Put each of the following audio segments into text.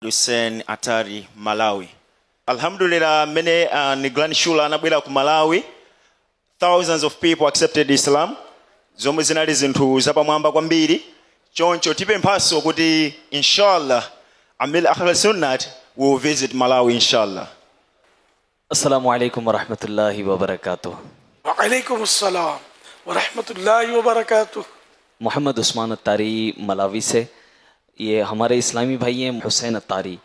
Hussein Atari, Malawi. Alhamdulillah, many Niglan Shula Nabila ku Malawi. Thousands of people accepted Islam. Zomwe zinali zinthu zapamwamba kwambiri. Choncho tipe mphaso kuti inshallah Amil Ahl Sunnat will visit Malawi inshallah. Assalamu alaikum wa rahmatullahi wa barakatuh. Wa alaikum assalam wa rahmatullahi wa barakatuh. Mohammad Usman Attari Malawi से, ये हमारे इस्लामी भाई हैं हुसैन अत्तारी।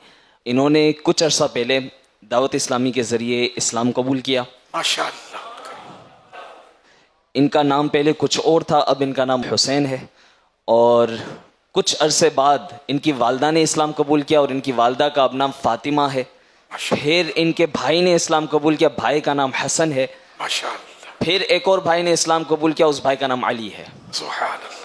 इन्होंने कुछ अरसा पहले दावत इस्लामी के ज़रिए इस्लाम कबूल किया। माशाअल्लाह। इनका नाम पहले कुछ और था, अब इनका नाम हुसैन है। और कुछ अरसे बाद इनकी वालदा ने इस्लाम कबूल किया और इनकी वालदा का अब नाम फ़ातिमा है। फिर इनके भाई ने इस्लाम कबूल किया, भाई का नाम हसन है। माशाअल्लाह। फिर एक और भाई ने इस्लाम कबूल किया, उस भाई का नाम अली है। सुभान अल्लाह।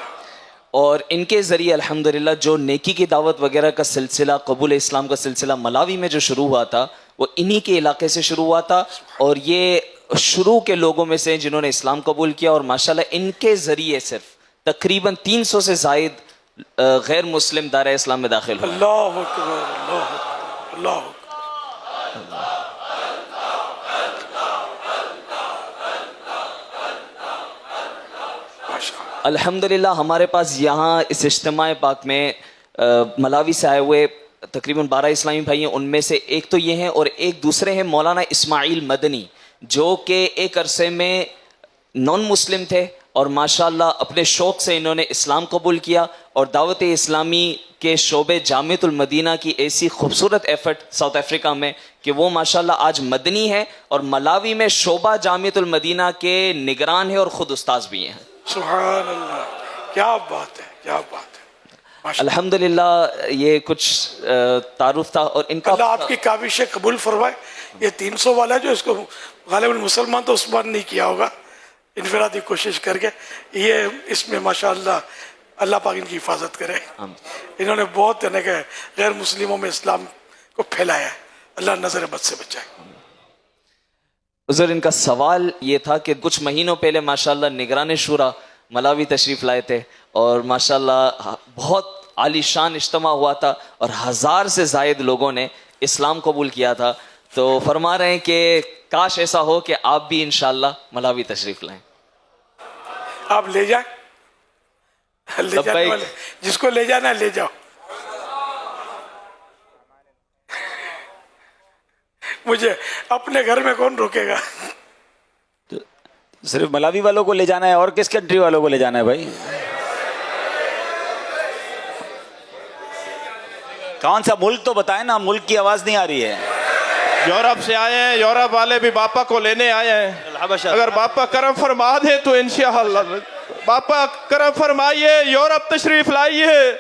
और इनके ज़रिए अल्हम्दुलिल्लाह जो नेकी की दावत वगैरह का सिलसिला, कबूल इस्लाम का सिलसिला मलावी में जो शुरू हुआ था वो इन्हीं के इलाके से शुरू हुआ था। और ये शुरू के लोगों में से जिन्होंने इस्लाम कबूल किया, और माशाल्लाह इनके ज़रिए सिर्फ तकरीबन 300 से ज़ायद गैर मुस्लिम दायरा इस्लाम में दाखिल हुए। अल्लाहु अकबर, अल्लाहु अकबर, अल्लाहु अकबर। अल्हम्दुलिल्लाह हमारे पास यहाँ इस इज्तिमा पाक में मलावी से आए हुए तकरीबन 12 इस्लामी भाई हैं। उनमें से एक तो ये हैं और एक दूसरे हैं मौलाना इस्माइल मदनी, जो कि एक अरसे में नॉन मुस्लिम थे और माशाअल्लाह अपने शौक़ से इन्होंने इस्लाम कबूल किया। और दावत इस्लामी के शोबे जामिअतुल मदीना की ऐसी खूबसूरत एफर्ट साउथ अफ्रीका में कि वो माशाअल्लाह आज मदनी है और मलावी में शोबा जामिअतुल मदीना के निगरान है और ख़ुद उस्ताद भी हैं। सुभान अल्लाह, क्या बात है, क्या बात है। अल्हम्दुलिल्लाह ये कुछ तारुफ था। और इनका अल्लाह आपकी काबिश कबूल फरमाए। ये 300 वाला जो इसको गालिबन मुसलमान तो उस बार नहीं किया होगा, इनफरादी कोशिश करके ये इसमें माशाअल्लाह अल्लाह पाक इनकी हिफाजत करे। इन्होंने बहुत गैर मुस्लिमों में इस्लाम को फैलाया है, अल्लाह नजर बद से बचाए। उज़र इनका सवाल ये था कि कुछ महीनों पहले माशाअल्लाह निगरान शुरा मलावी तशरीफ़ लाए थे और माशाअल्लाह बहुत आलीशान इज्तिमा हुआ था और 1000 से ज़ायद लोगों ने इस्लाम कबूल किया था। तो फरमा रहे हैं कि काश ऐसा हो कि आप भी इंशाअल्लाह मलावी तशरीफ़ लाएं। आप ले जाए, ले जाने वाले जिसको ले जाना ले जाओ। मुझे अपने घर में कौन रोकेगा। तो सिर्फ मलावी वालों को ले जाना है और किस कंट्री वालों को ले जाना है भाई? कौन सा मुल्क तो बताए ना, मुल्क की आवाज नहीं आ रही है। यूरोप से आए हैं, यूरोप वाले भी बापा को लेने आए हैं। अगर बापा करम फरमा दे तो इंशाअल्लाह बापा करम फरमाइए, यूरोप तशरीफ लाइए।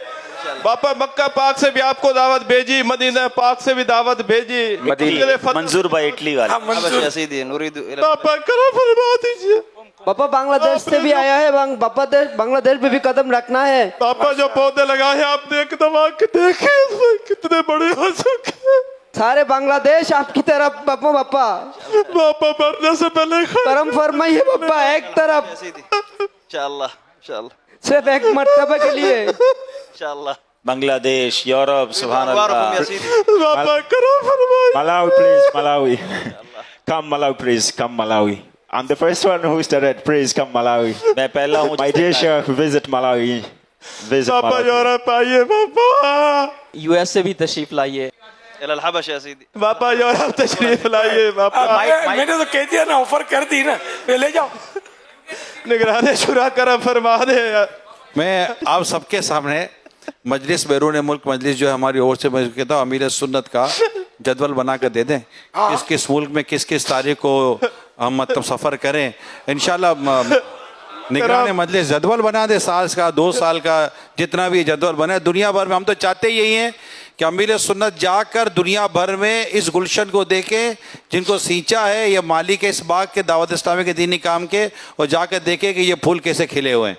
बापा मक्का पाक से भी आपको दावत भेजी, मदीना पाक से भी दावत भेजी। मंजूर भाई इटली वाले बापा करम फरमा दीजिए। पापा बांग्लादेश से भी आया है, बांग्लादेश में भी कदम रखना है। पापा जो पौधे लगाए आपने एक दवा के देखे कितने बड़े हो चुके। सारे बांग्लादेश आपकी तरफ पापा। पापा मरने से पहले करम फरमाइए पापा, एक तरफ इंशाअल्लाह सिर्फ एक मर्तबा के लिए। बांग्लादेश, यूरोप, सुभान अल्लाह। बापा करम फरमाइए। Malawi, please, Malawi. Come Malawi, please, come Malawi. I'm the first one who started. Please come Malawi. मैं पहला हूँ। My dear Sheikh, visit Malawi. Visit पापा Malawi. यूरोप आइए पापा। US से भी तशरीफ़ लाइए। पापा यूरोप तशरीफ लाइए पापा। मैंने तो कह दिया ना, ऑफर कर दी ना, ले जाओ। निगरान शुरा करम फरमा दे। मैं आप सबके सामने मजलिस बैरून मुल्क मजलिस जो है हमारी ओर से, मैं कहता हूँ अमीर सुन्नत का जदवल बना कर दे दें, किस किस मुल्क में किस किस तारीख को हम मतलब सफ़र करें। इंशाल्लाह निगरान मजलिस जदवल बना दे, साल का 2 साल का जितना भी जदवल बने दुनिया भर में। हम तो चाहते यही हैं कि अमीर सुन्नत जाकर दुनिया भर में इस गुलशन को देखें जिनको सींचा है, ये मालिक है इस बाग के दावत इस्लामी के दीनी काम के, और जाकर देखें कि ये फूल कैसे खिले हुए हैं।